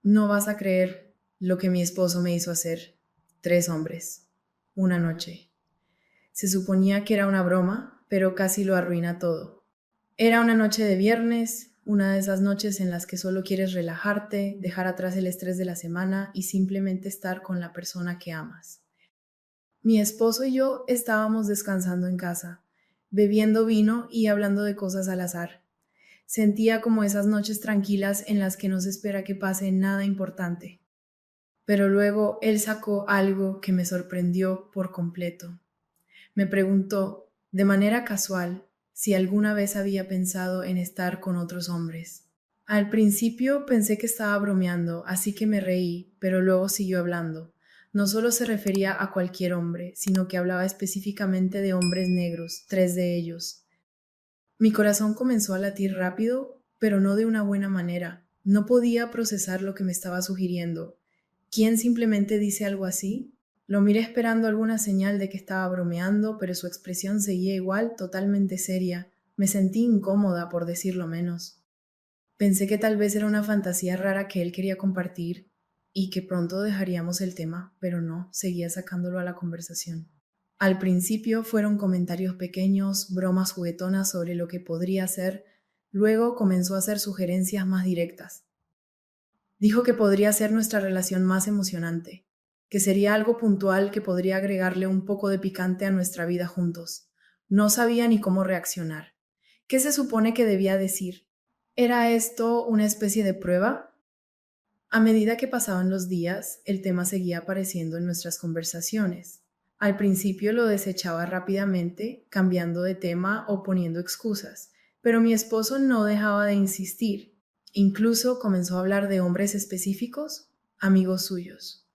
No vas a creer lo que mi esposo me hizo hacer. 3 hombres. Una noche. Se suponía que era una broma, pero casi lo arruina todo. Era una noche de viernes, una de esas noches en las que solo quieres relajarte, dejar atrás el estrés de la semana y simplemente estar con la persona que amas. Mi esposo y yo estábamos descansando en casa, bebiendo vino y hablando de cosas al azar. Sentía como esas noches tranquilas en las que no se espera que pase nada importante. Pero luego él sacó algo que me sorprendió por completo. Me preguntó, de manera casual, si alguna vez había pensado en estar con otros hombres. Al principio pensé que estaba bromeando, así que me reí, pero luego siguió hablando. No solo se refería a cualquier hombre, sino que hablaba específicamente de hombres negros, 3 de ellos. Mi corazón comenzó a latir rápido, pero no de una buena manera. No podía procesar lo que me estaba sugiriendo. ¿Quién simplemente dice algo así? Lo miré esperando alguna señal de que estaba bromeando, pero su expresión seguía igual, totalmente seria. Me sentí incómoda, por decirlo menos. Pensé que tal vez era una fantasía rara que él quería compartir y que pronto dejaríamos el tema, pero no, seguía sacándolo a la conversación. Al principio fueron comentarios pequeños, bromas juguetonas sobre lo que podría ser, luego comenzó a hacer sugerencias más directas. Dijo que podría ser nuestra relación más emocionante, que sería algo puntual que podría agregarle un poco de picante a nuestra vida juntos. No sabía ni cómo reaccionar. ¿Qué se supone que debía decir? ¿Era esto una especie de prueba? A medida que pasaban los días, el tema seguía apareciendo en nuestras conversaciones. Al principio lo desechaba rápidamente, cambiando de tema o poniendo excusas, pero mi esposo no dejaba de insistir. Incluso comenzó a hablar de hombres específicos, amigos suyos.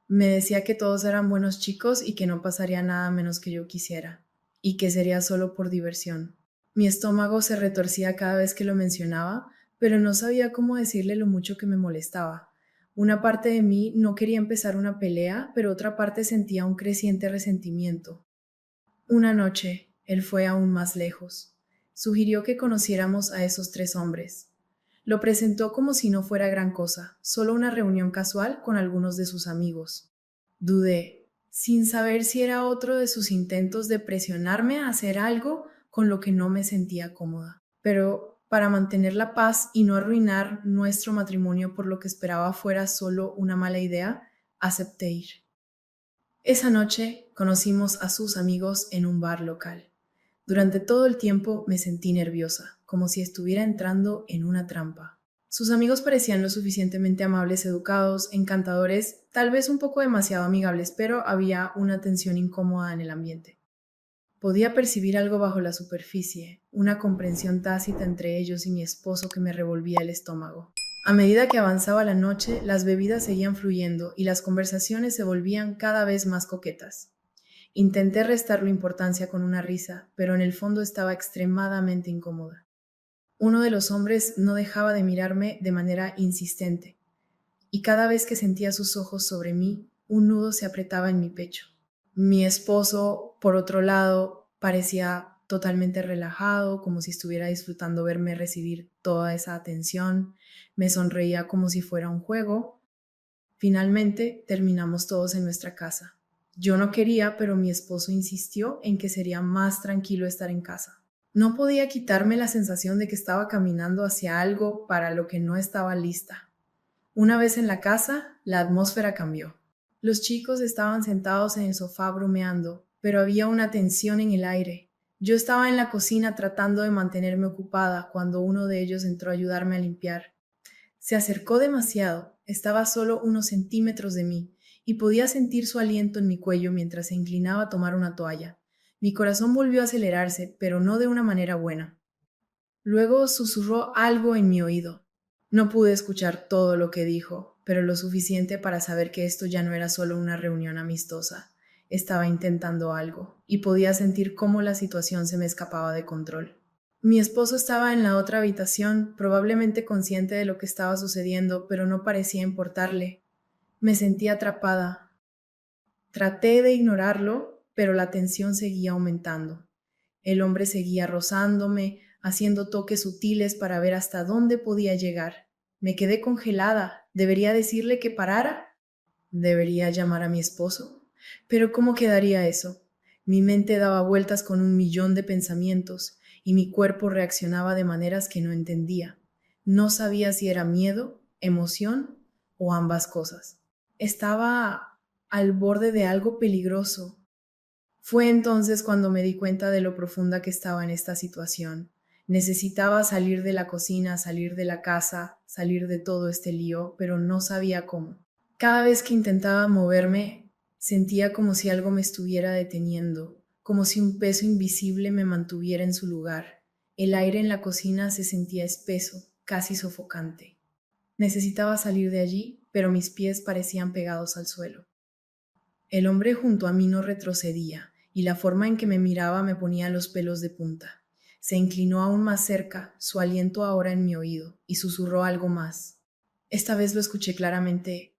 Me decía que todos eran buenos chicos y que no pasaría nada menos que yo quisiera, y que sería solo por diversión. Mi estómago se retorcía cada vez que lo mencionaba, pero no sabía cómo decirle lo mucho que me molestaba. Una parte de mí no quería empezar una pelea, pero otra parte sentía un creciente resentimiento. Una noche, él fue aún más lejos. Sugirió que conociéramos a esos 3 hombres. Lo presentó como si no fuera gran cosa, solo una reunión casual con algunos de sus amigos. Dudé, sin saber si era otro de sus intentos de presionarme a hacer algo con lo que no me sentía cómoda. Pero para mantener la paz y no arruinar nuestro matrimonio por lo que esperaba fuera solo una mala idea, acepté ir. Esa noche conocimos a sus amigos en un bar local. Durante todo el tiempo me sentí nerviosa, como si estuviera entrando en una trampa. Sus amigos parecían lo suficientemente amables, educados, encantadores, tal vez un poco demasiado amigables, pero había una tensión incómoda en el ambiente. Podía percibir algo bajo la superficie, una comprensión tácita entre ellos y mi esposo que me revolvía el estómago. A medida que avanzaba la noche, las bebidas seguían fluyendo y las conversaciones se volvían cada vez más coquetas. Intenté restarle importancia con una risa, pero en el fondo estaba extremadamente incómoda. Uno de los hombres no dejaba de mirarme de manera insistente, y cada vez que sentía sus ojos sobre mí, un nudo se apretaba en mi pecho. Mi esposo, por otro lado, parecía totalmente relajado, como si estuviera disfrutando verme recibir toda esa atención. Me sonreía como si fuera un juego. Finalmente terminamos todos en nuestra casa. Yo no quería, pero mi esposo insistió en que sería más tranquilo estar en casa. No podía quitarme la sensación de que estaba caminando hacia algo para lo que no estaba lista. Una vez en la casa, la atmósfera cambió. Los chicos estaban sentados en el sofá bromeando, pero había una tensión en el aire. Yo estaba en la cocina tratando de mantenerme ocupada cuando uno de ellos entró a ayudarme a limpiar. Se acercó demasiado, estaba solo unos centímetros de mí, y podía sentir su aliento en mi cuello mientras se inclinaba a tomar una toalla. Mi corazón volvió a acelerarse, pero no de una manera buena. Luego susurró algo en mi oído. No pude escuchar todo lo que dijo, pero lo suficiente para saber que esto ya no era solo una reunión amistosa. Estaba intentando algo, y podía sentir cómo la situación se me escapaba de control. Mi esposo estaba en la otra habitación, probablemente consciente de lo que estaba sucediendo, pero no parecía importarle. Me sentía atrapada. Traté de ignorarlo, pero la tensión seguía aumentando. El hombre seguía rozándome, haciendo toques sutiles para ver hasta dónde podía llegar. Me quedé congelada. ¿Debería decirle que parara? ¿Debería llamar a mi esposo? Pero ¿cómo quedaría eso? Mi mente daba vueltas con 1 millón de pensamientos y mi cuerpo reaccionaba de maneras que no entendía. No sabía si era miedo, emoción o ambas cosas. Estaba al borde de algo peligroso. Fue entonces cuando me di cuenta de lo profunda que estaba en esta situación. Necesitaba salir de la cocina, salir de la casa, salir de todo este lío, pero no sabía cómo. Cada vez que intentaba moverme, sentía como si algo me estuviera deteniendo, como si un peso invisible me mantuviera en su lugar. El aire en la cocina se sentía espeso, casi sofocante. Necesitaba salir de allí, pero mis pies parecían pegados al suelo. El hombre junto a mí no retrocedía, y la forma en que me miraba me ponía los pelos de punta. Se inclinó aún más cerca, su aliento ahora en mi oído, y susurró algo más. Esta vez lo escuché claramente.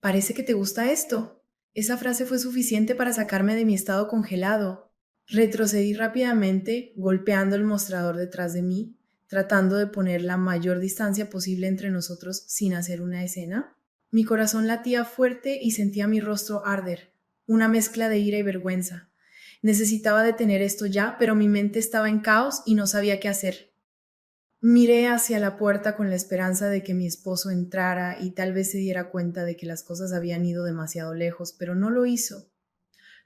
Parece que te gusta esto. Esa frase fue suficiente para sacarme de mi estado congelado. Retrocedí rápidamente, golpeando el mostrador detrás de mí, tratando de poner la mayor distancia posible entre nosotros sin hacer una escena. Mi corazón latía fuerte y sentía mi rostro arder, una mezcla de ira y vergüenza. Necesitaba detener esto ya, pero mi mente estaba en caos y no sabía qué hacer. Miré hacia la puerta con la esperanza de que mi esposo entrara y tal vez se diera cuenta de que las cosas habían ido demasiado lejos, pero no lo hizo.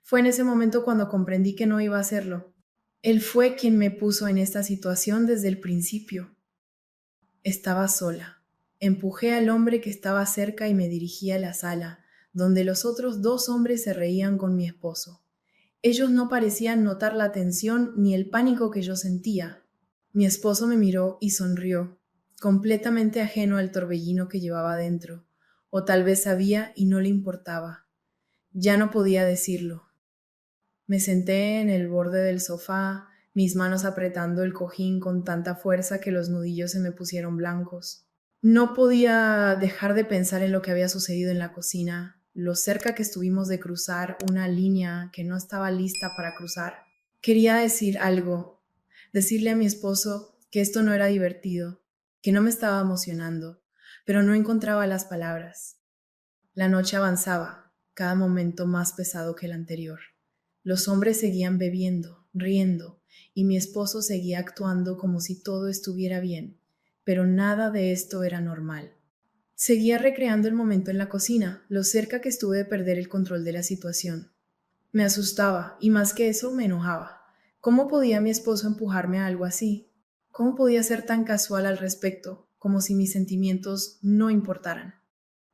Fue en ese momento cuando comprendí que no iba a hacerlo. Él fue quien me puso en esta situación desde el principio. Estaba sola. Empujé al hombre que estaba cerca y me dirigí a la sala, donde los otros 2 hombres se reían con mi esposo. Ellos no parecían notar la tensión ni el pánico que yo sentía. Mi esposo me miró y sonrió, completamente ajeno al torbellino que llevaba dentro, o tal vez sabía y no le importaba. Ya no podía decirlo. Me senté en el borde del sofá, mis manos apretando el cojín con tanta fuerza que los nudillos se me pusieron blancos. No podía dejar de pensar en lo que había sucedido en la cocina, lo cerca que estuvimos de cruzar una línea que no estaba lista para cruzar. Quería decir algo, decirle a mi esposo que esto no era divertido, que no me estaba emocionando, pero no encontraba las palabras. La noche avanzaba, cada momento más pesado que el anterior. Los hombres seguían bebiendo, riendo, y mi esposo seguía actuando como si todo estuviera bien, pero nada de esto era normal. Seguía recreando el momento en la cocina, lo cerca que estuve de perder el control de la situación. Me asustaba, y más que eso, me enojaba. ¿Cómo podía mi esposo empujarme a algo así? ¿Cómo podía ser tan casual al respecto, como si mis sentimientos no importaran?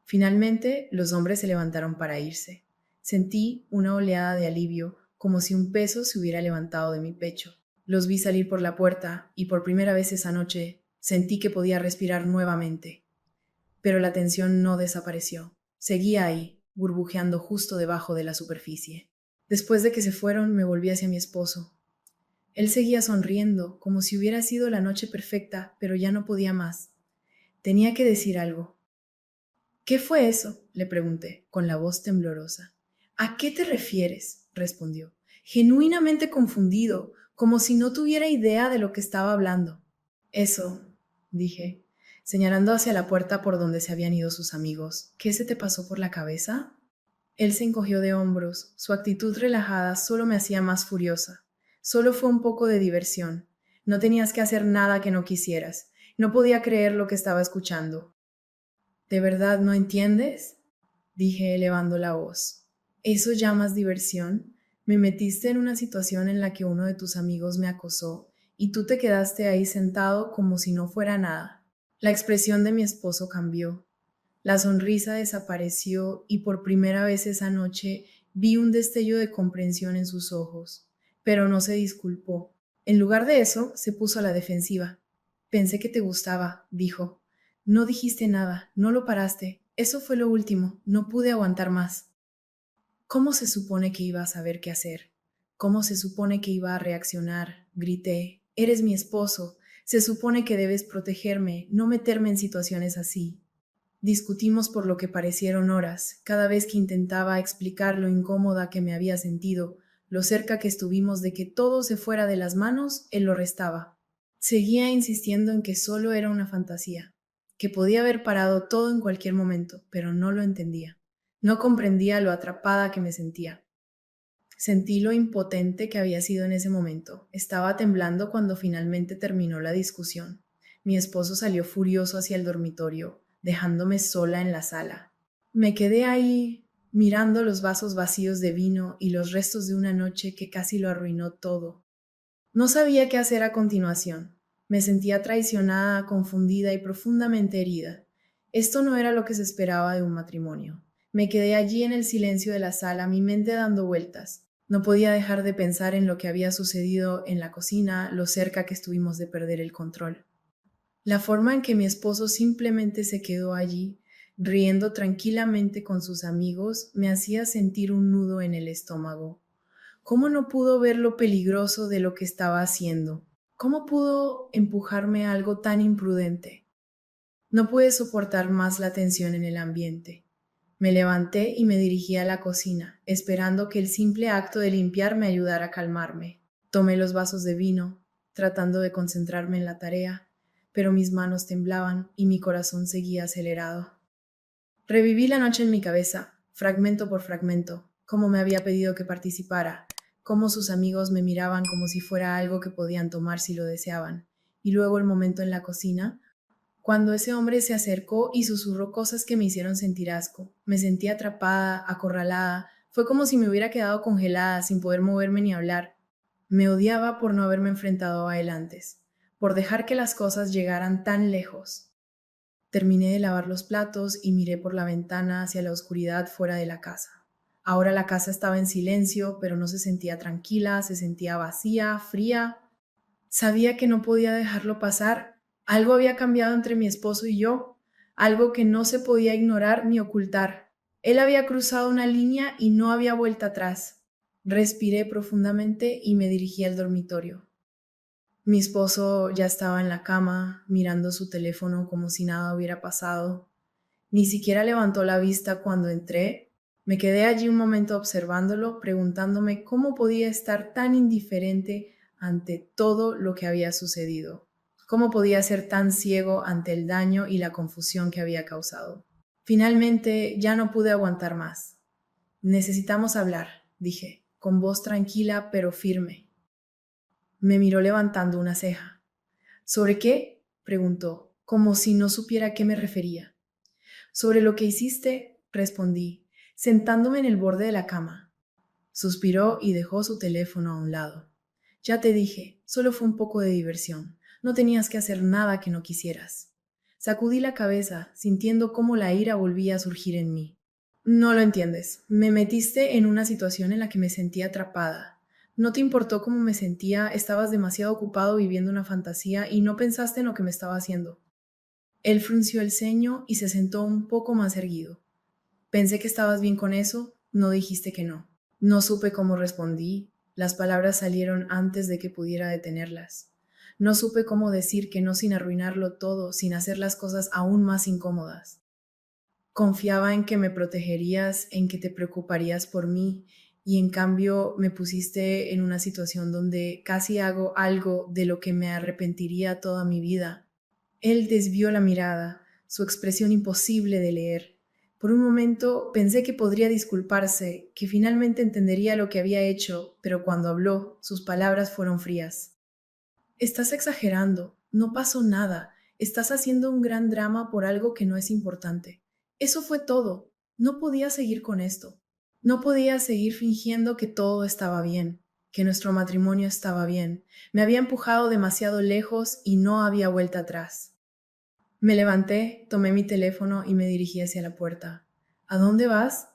Finalmente, los hombres se levantaron para irse. Sentí una oleada de alivio, como si un peso se hubiera levantado de mi pecho. Los vi salir por la puerta y por primera vez esa noche sentí que podía respirar nuevamente. Pero la tensión no desapareció. Seguía ahí, burbujeando justo debajo de la superficie. Después de que se fueron, me volví hacia mi esposo. Él seguía sonriendo, como si hubiera sido la noche perfecta, pero ya no podía más. Tenía que decir algo. ¿Qué fue eso?, le pregunté, con la voz temblorosa. ¿A qué te refieres?, respondió, genuinamente confundido, como si no tuviera idea de lo que estaba hablando. Eso, dije, señalando hacia la puerta por donde se habían ido sus amigos. ¿Qué se te pasó por la cabeza? Él se encogió de hombros. Su actitud relajada solo me hacía más furiosa. Solo fue un poco de diversión. No tenías que hacer nada que no quisieras. No podía creer lo que estaba escuchando. ¿De verdad no entiendes?, dije elevando la voz. ¿Eso llamas diversión? Me metiste en una situación en la que uno de tus amigos me acosó y tú te quedaste ahí sentado como si no fuera nada. La expresión de mi esposo cambió. La sonrisa desapareció y por primera vez esa noche vi un destello de comprensión en sus ojos, pero no se disculpó. En lugar de eso, se puso a la defensiva. Pensé que te gustaba, dijo. No dijiste nada, no lo paraste. Eso fue lo último, no pude aguantar más. ¿Cómo se supone que iba a saber qué hacer? ¿Cómo se supone que iba a reaccionar? Grité. Eres mi esposo. Se supone que debes protegerme, no meterme en situaciones así. Discutimos por lo que parecieron horas. Cada vez que intentaba explicar lo incómoda que me había sentido, lo cerca que estuvimos de que todo se fuera de las manos, él lo restaba. Seguía insistiendo en que solo era una fantasía, que podía haber parado todo en cualquier momento, pero no lo entendía. No comprendía lo atrapada que me sentía. Sentí lo impotente que había sido en ese momento. Estaba temblando cuando finalmente terminó la discusión. Mi esposo salió furioso hacia el dormitorio, dejándome sola en la sala. Me quedé ahí mirando los vasos vacíos de vino y los restos de una noche que casi lo arruinó todo. No sabía qué hacer a continuación. Me sentía traicionada, confundida y profundamente herida. Esto no era lo que se esperaba de un matrimonio. Me quedé allí en el silencio de la sala, mi mente dando vueltas. No podía dejar de pensar en lo que había sucedido en la cocina, lo cerca que estuvimos de perder el control. La forma en que mi esposo simplemente se quedó allí, riendo tranquilamente con sus amigos, me hacía sentir un nudo en el estómago. ¿Cómo no pudo ver lo peligroso de lo que estaba haciendo? ¿Cómo pudo empujarme a algo tan imprudente? No pude soportar más la tensión en el ambiente. Me levanté y me dirigí a la cocina, esperando que el simple acto de limpiar me ayudara a calmarme. Tomé los vasos de vino, tratando de concentrarme en la tarea, pero mis manos temblaban y mi corazón seguía acelerado. Reviví la noche en mi cabeza, fragmento por fragmento, cómo me había pedido que participara, cómo sus amigos me miraban como si fuera algo que podían tomar si lo deseaban, y luego el momento en la cocina, cuando ese hombre se acercó y susurró cosas que me hicieron sentir asco. Me sentí atrapada, acorralada, fue como si me hubiera quedado congelada sin poder moverme ni hablar. Me odiaba por no haberme enfrentado a él antes, por dejar que las cosas llegaran tan lejos. Terminé de lavar los platos y miré por la ventana hacia la oscuridad fuera de la casa. Ahora la casa estaba en silencio, pero no se sentía tranquila, se sentía vacía, fría. Sabía que no podía dejarlo pasar. Algo había cambiado entre mi esposo y yo, algo que no se podía ignorar ni ocultar. Él había cruzado una línea y no había vuelta atrás. Respiré profundamente y me dirigí al dormitorio. Mi esposo ya estaba en la cama, mirando su teléfono como si nada hubiera pasado. Ni siquiera levantó la vista cuando entré. Me quedé allí un momento observándolo, preguntándome cómo podía estar tan indiferente ante todo lo que había sucedido. ¿Cómo podía ser tan ciego ante el daño y la confusión que había causado? Finalmente ya no pude aguantar más. Necesitamos hablar, dije, con voz tranquila pero firme. Me miró levantando una ceja. ¿Sobre qué? Preguntó, como si no supiera a qué me refería. Sobre lo que hiciste, respondí, sentándome en el borde de la cama. Suspiró y dejó su teléfono a un lado. Ya te dije, solo fue un poco de diversión. No tenías que hacer nada que no quisieras. Sacudí la cabeza, sintiendo cómo la ira volvía a surgir en mí. No lo entiendes. Me metiste en una situación en la que me sentía atrapada. No te importó cómo me sentía, estabas demasiado ocupado viviendo una fantasía y no pensaste en lo que me estaba haciendo. Él frunció el ceño y se sentó un poco más erguido. Pensé que estabas bien con eso, no dijiste que no. No supe cómo respondí, las palabras salieron antes de que pudiera detenerlas. No supe cómo decir que no sin arruinarlo todo, sin hacer las cosas aún más incómodas. Confiaba en que me protegerías, en que te preocuparías por mí, y en cambio me pusiste en una situación donde casi hago algo de lo que me arrepentiría toda mi vida. Él desvió la mirada, su expresión imposible de leer. Por un momento pensé que podría disculparse, que finalmente entendería lo que había hecho, pero cuando habló, sus palabras fueron frías. Estás exagerando, no pasó nada, estás haciendo un gran drama por algo que no es importante. Eso fue todo, no podía seguir con esto. No podía seguir fingiendo que todo estaba bien, que nuestro matrimonio estaba bien. Me había empujado demasiado lejos y no había vuelta atrás. Me levanté, tomé mi teléfono y me dirigí hacia la puerta. ¿A dónde vas?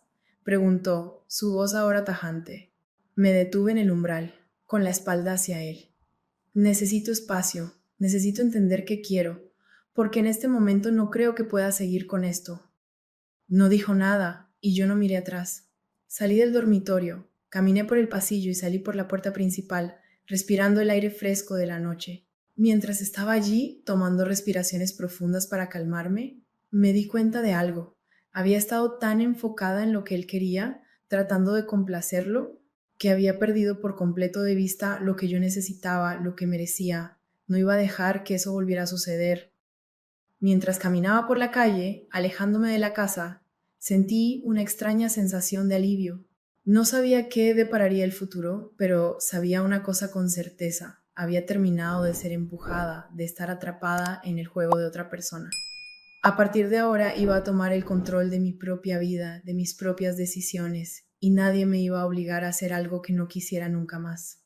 Preguntó, su voz ahora tajante. Me detuve en el umbral, con la espalda hacia él. Necesito espacio, necesito entender qué quiero, porque en este momento no creo que pueda seguir con esto. No dijo nada, y yo no miré atrás. Salí del dormitorio, caminé por el pasillo y salí por la puerta principal, respirando el aire fresco de la noche. Mientras estaba allí, tomando respiraciones profundas para calmarme, me di cuenta de algo. Había estado tan enfocada en lo que él quería, tratando de complacerlo, que había perdido por completo de vista lo que yo necesitaba, lo que merecía. No iba a dejar que eso volviera a suceder. Mientras caminaba por la calle, alejándome de la casa, sentí una extraña sensación de alivio. No sabía qué depararía el futuro, pero sabía una cosa con certeza: había terminado de ser empujada, de estar atrapada en el juego de otra persona. A partir de ahora iba a tomar el control de mi propia vida, de mis propias decisiones, y nadie me iba a obligar a hacer algo que no quisiera nunca más.